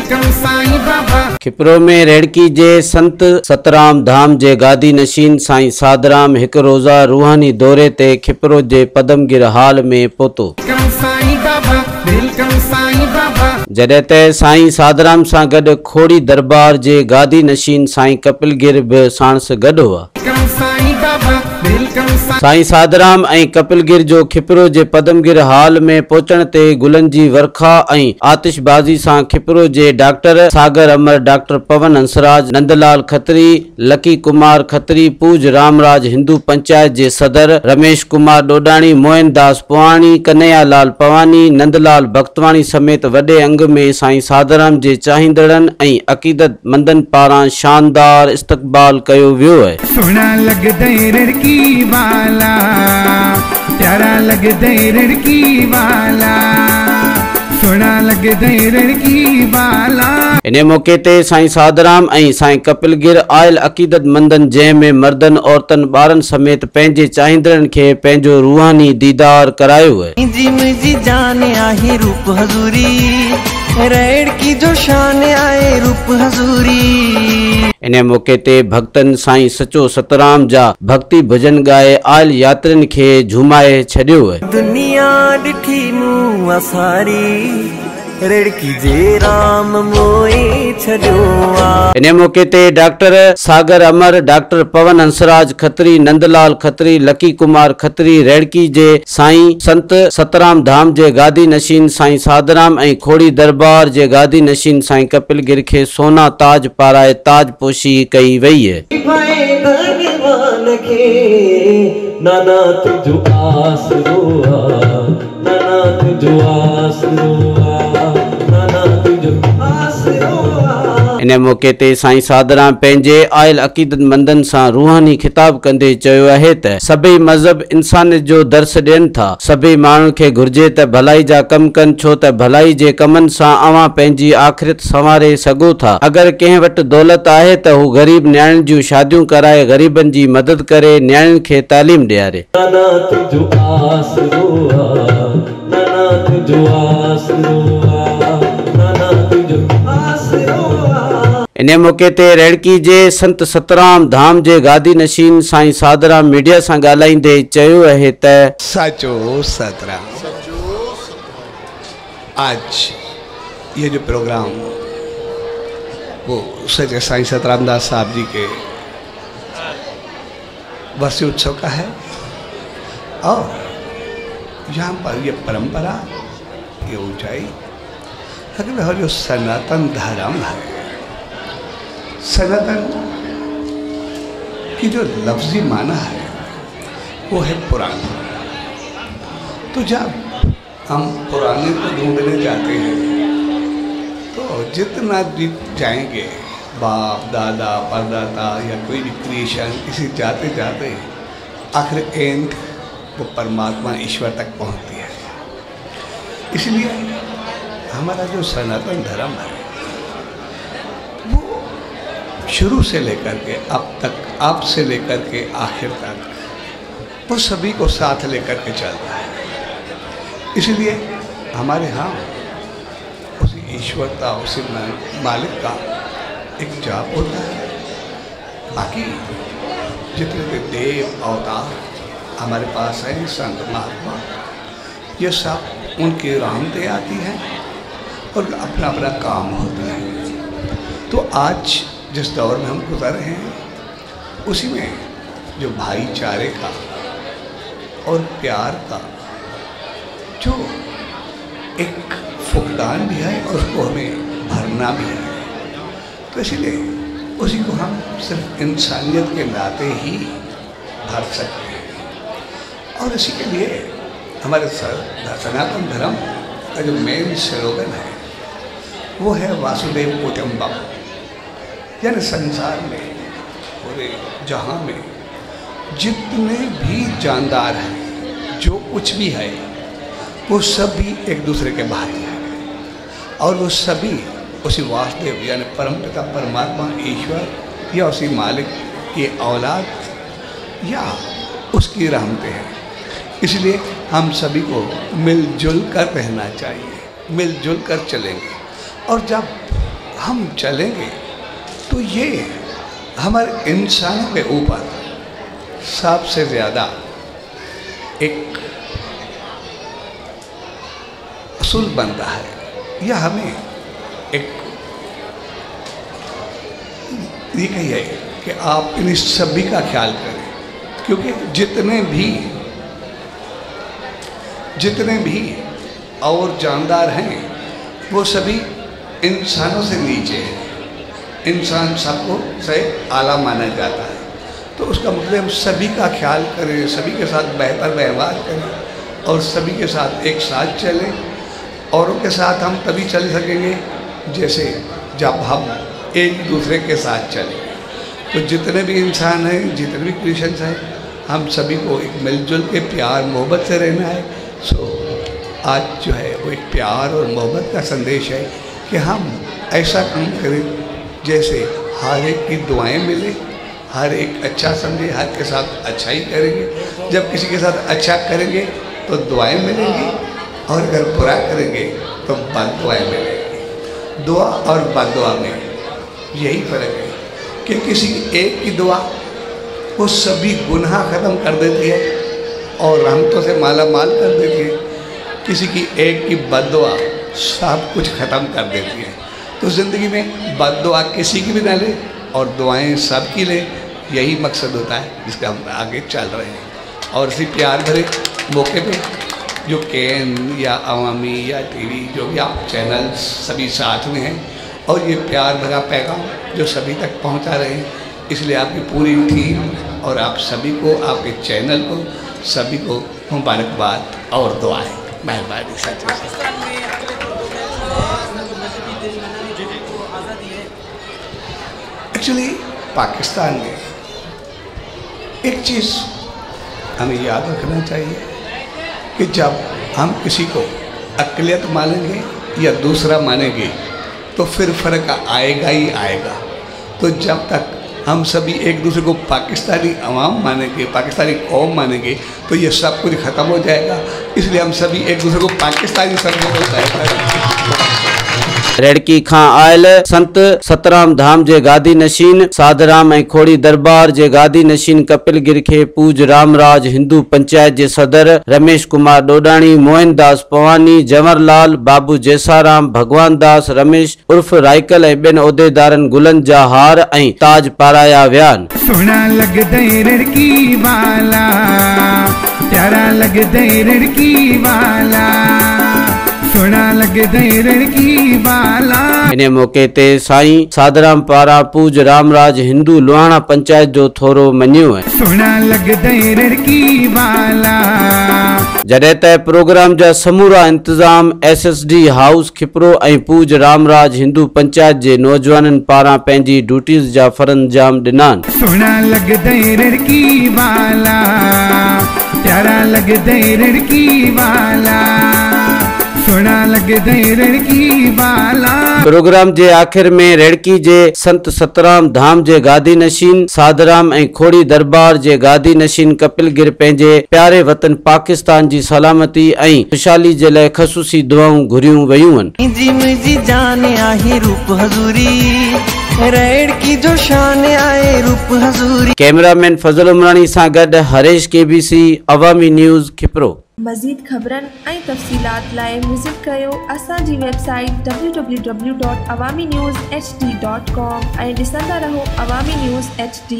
Welcome Sai Baba. खिपरो में रेड़की जे संत सतराम धाम जे गादी नशीन साईं साधराम एक रोज़ा रूहानी दौरे ते खिपरो जे पदमगिर हाल में पहुतो। Welcome Sai Baba, welcome Sai Baba. जॾहिं त साईं साधराम सां गॾु खोड़ी दरबार जे गादी नशीन साईं कपिलगिर बि साणस गॾु हुआ। वेलकम साईं बाबा, वेलकम साईं साधराम ऐं कपिलगिर जो खिपरो जे पदमगिर हाल में पहुचण ते गुलनि जी वर्खा ऐं आतिशबाज़ी सां खिपरो जे डॉक्टर सागर अमर, डॉक्टर पवन हंसराज, नंदलाल खत्री, लकी कुमार खत्री, पूज रामराज हिंदू पंचायत जे सदर, रमेश कुमार डोडाणी, मोहन दास पोवाणी, कन्हैया लाल पवानी, नंदलाल भक्तवाणी समेत वॾे अंग में साईं साधराम जे चाहींदड़नि ऐं अक़ीदत मंदनि पारां शानदार इस्तक़बाल कयो वियो आहे। सोना लगदे लड़की वाला, प्यारा लगदे लड़की वाला, सोना लगदे लड़की वाला। इन मौके ते साईं साधराम ऐं साईं कपिलगिर आयल अक़ीदत मंदनि जंहिंमें मर्दनि औरतनि ॿारनि समेत पंहिंजे चाहींदड़नि खे पंहिंजो रूहानी दीदार करायो आहे। मुंहिंजी जान आहे रूप हज़ूरी, रेड़ की जो शान आए रूप हज़ूरी। इन मौके ते भक्तनि साईं सचो सतराम जा भक्ति भजन ॻाए आयल यात्रियुनि खे झुमाए छॾियो आहे। दुनिया ॾिठी मूं असारी, रेड़की जे राम मोए छॾियो आ। इन मौके ते डॉक्टर सागर अमर, डॉक्टर पवन हंसराज खत्री, नंदलाल खत्री, लकी कुमार खत्री, रेड़की जे साईं संत सतराम धाम जे गादी नशीन साईं साधराम ऐं खोड़ी दरबार जे गादी नशीन साईं कपिलगिर खे सोना ताज पाराए ताज पोशी कई वई है। नाना तुझो आसरो आ, नाना तुझो आसरो आ, नाना तुझो आसरो आ। इन मौके ते साईं साधराम पंहिंजे आयल अक़ीदत मंदनि सां रूहानी खिताब कंदे चयो आहे त सभई मज़हब इंसानियत जो दर्स ॾियनि था। सभई माण्हुनि खे घुर्जे त भलाई जा कम कनि, छो त भलाई जे कमनि सां अवां पंहिंजी आख़िरत संवारे सघो था। अगरि कंहिं वटि दौलत आहे त हू ग़रीब न्याणियुनि जूं शादियूं कराए ग़रीबनि जी मदद करे न्याणियुनि खे तालीम ॾियारे। नाना तुझो आसरो आ, नाना तुझो आसरो आ, नाना तुझो आसरो आ। इन मौके ते रेड़की जे संत सतराम धाम जे गादी नशीन साईं साधराम मीडिया सां ॻाल्हाईंदे चयो आहे त सचो सतराम। आज ये जो प्रोग्राम वो सच्चे साईं सतराम दास साहब जी के वर्षी उत्सव का है और यहाँ पर ये परंपरा, ये ऊंचाई, अगर जो सनातन धर्म है, सनातन की जो लफ्जी माना है वो है पुराना। तो जब हम पुराने को ढूंढने जाते हैं तो जितना जाएंगे, बाप दादा परदादा या कोई भी क्रिएशन किसी जाते जाते आखिर एंड वो परमात्मा ईश्वर तक पहुंचती है। इसलिए हमारा जो सनातन धर्म है वो शुरू से लेकर के अब तक, आप से लेकर के आखिर तक वो सभी को साथ लेकर के चलता है। इसलिए हमारे यहाँ उसी ईश्वरता, उसी मालिक का एक जाप होता है। बाकी जितने भी देव अवतार हमारे पास हैं, संत महात्मा, ये सब उनकी रहमतें आती हैं और अपना अपना काम होता है। तो आज जिस दौर में हम गुजर रहे हैं उसी में जो भाईचारे का और प्यार का जो एक फुकदान भी है और उसको हमें भरना भी है। तो इसलिए उसी को हम सिर्फ इंसानियत के नाते ही भर सकते हैं। और इसी के लिए हमारे सनातन धर्म का जो मेन स्लोगन है वो है वासुदेव कुटुंबकम, यानी संसार में, पूरे जहाँ में जितने भी जानदार हैं, जो कुछ भी है, वो सभी एक दूसरे के भाई हैं और वो सभी उसी वासुदेव यानी परमपिता परमात्मा ईश्वर या उसी मालिक की औलाद या उसकी रहमतें हैं। इसलिए हम सभी को मिलजुल कर रहना चाहिए, मिलजुल कर चलेंगे। और जब हम चलेंगे तो ये हमारे इंसानों के ऊपर सबसे ज़्यादा एक असूल बनता है, या हमें एक ये कहिए कि आप इन सभी का ख्याल करें, क्योंकि जितने भी और जानदार हैं वो सभी इंसानों से नीचे हैं। इंसान सबको से आला माना जाता है, तो उसका मतलब हम सभी का ख्याल करें, सभी के साथ बेहतर व्यवहार करें और सभी के साथ एक साथ चलें। औरों के साथ हम तभी चल सकेंगे जैसे जब हम एक दूसरे के साथ चलेंगे। तो जितने भी इंसान हैं, जितने भी क्रिश्चियंस हैं, हम सभी को एक मिलजुल के प्यार मोहब्बत से रहना है। सो आज जो है वो एक प्यार और मोहब्बत का संदेश है कि हम ऐसा काम करें जैसे हर एक की दुआएं मिले, हर एक अच्छा समझे, हर के साथ अच्छा ही करेंगे। जब किसी के साथ अच्छा करेंगे तो दुआएं मिलेंगी, और अगर बुरा करेंगे तो बददुआएं मिलेंगी। दुआ और बददुआ में यही फ़र्क है कि किसी एक की दुआ वो सभी गुनाह ख़त्म कर देती है और रहमतों से माला माल कर देती है, किसी की एक की बददुआ सब कुछ ख़त्म कर देती है। तो ज़िंदगी में बददुआ किसी की भी ना ले और दुआएं सब की ले, यही मकसद होता है जिसका हम आगे चल रहे हैं। और इसी प्यार भरे मौके पे जो केन या अवामी या टीवी जो भी आप चैनल्स सभी साथ में हैं, और ये प्यार भरा पैगाम जो सभी तक पहुंचा रहे हैं, इसलिए आपकी पूरी टीम और आप सभी को, आपके चैनल को, सभी को मुबारकबाद और दुआएं। मेहरबानी सच। एक्चुअली पाकिस्तान में एक चीज़ हमें याद रखना चाहिए कि जब हम किसी को अक़लियत मानेंगे या दूसरा मानेंगे तो फिर फ़र्क आएगा ही आएगा। तो जब तक हम सभी एक दूसरे को पाकिस्तानी अवाम मानेंगे, पाकिस्तानी कौम मानेंगे, तो ये सब कुछ ख़त्म हो जाएगा। इसलिए हम सभी एक दूसरे को पाकिस्तानी समझने को तय करें। रेड़की खां आयल संत सतराम धाम जे गादी नशीन साधराम ऐं खोड़ी दरबार जे गादी नशीन कपिल गिर खे पूज रामराज हिंदू पंचायत जे सदर रमेश कुमार डोडाणी, मोहन दास पवानी, जंवरलाल, बाबू जैसाराम, भगवान दास रमेश उर्फ राइकल ऐं ॿियनि उहिदेदारनि गुलनि जा हार ऐं ताज पाराया विया आहिनि। सोना लगदई रेड़की वाला, प्यारा लगदई रेड़की वाला, सोना लगदई रेड़की वाला। इन मौके ते साईं साधराम पारां पूज रामराज हिंदू लोहाणा पंचायत जो थोरो मञियो है। सोना लगदई रेड़की वाला। जॾहिं त प्रोग्राम जा समूरा इंतजाम SSD हाउस खिपरो ऐं पूज रामराज हिंदू पंचायत जे नौजवाननि पारां पंहिंजी ड्यूटीज़ जा फरंजाम ॾिना आहिनि। सोना लगदई रेड़की वाला, प्यारा लगदई रेड़की वाला, सोना लगदई रेड़की वाला। प्रोग्राम जे आखिर में रेड़की जे संत सतराम धाम जे गादी नशीन साधराम ऐं खोड़ी दरबार जे गादी नशीन कपिल गिर पंहिंजे प्यारे वतन पाकिस्तान जी सलामती ऐं खुशहाली जे लाइ ख़सूसी दुआऊं घुरियूं वयूं आहिनि। जी मुझी जान आहे रूप हजूरी, रेड़की जो शान आहे रूप हजूरी। कैमरामैन फजल उमरानी सां गॾु हरेश KBC अवामी न्यूज़ खिपरो। मज़ीद ख़बरनि ऐं तफ़सीलात लाइ विज़िट कयो असांजी वेबसाइट www.awamiNewsHD.com ऐं ॾिसंदा रहो अवामी न्यूज़ HD।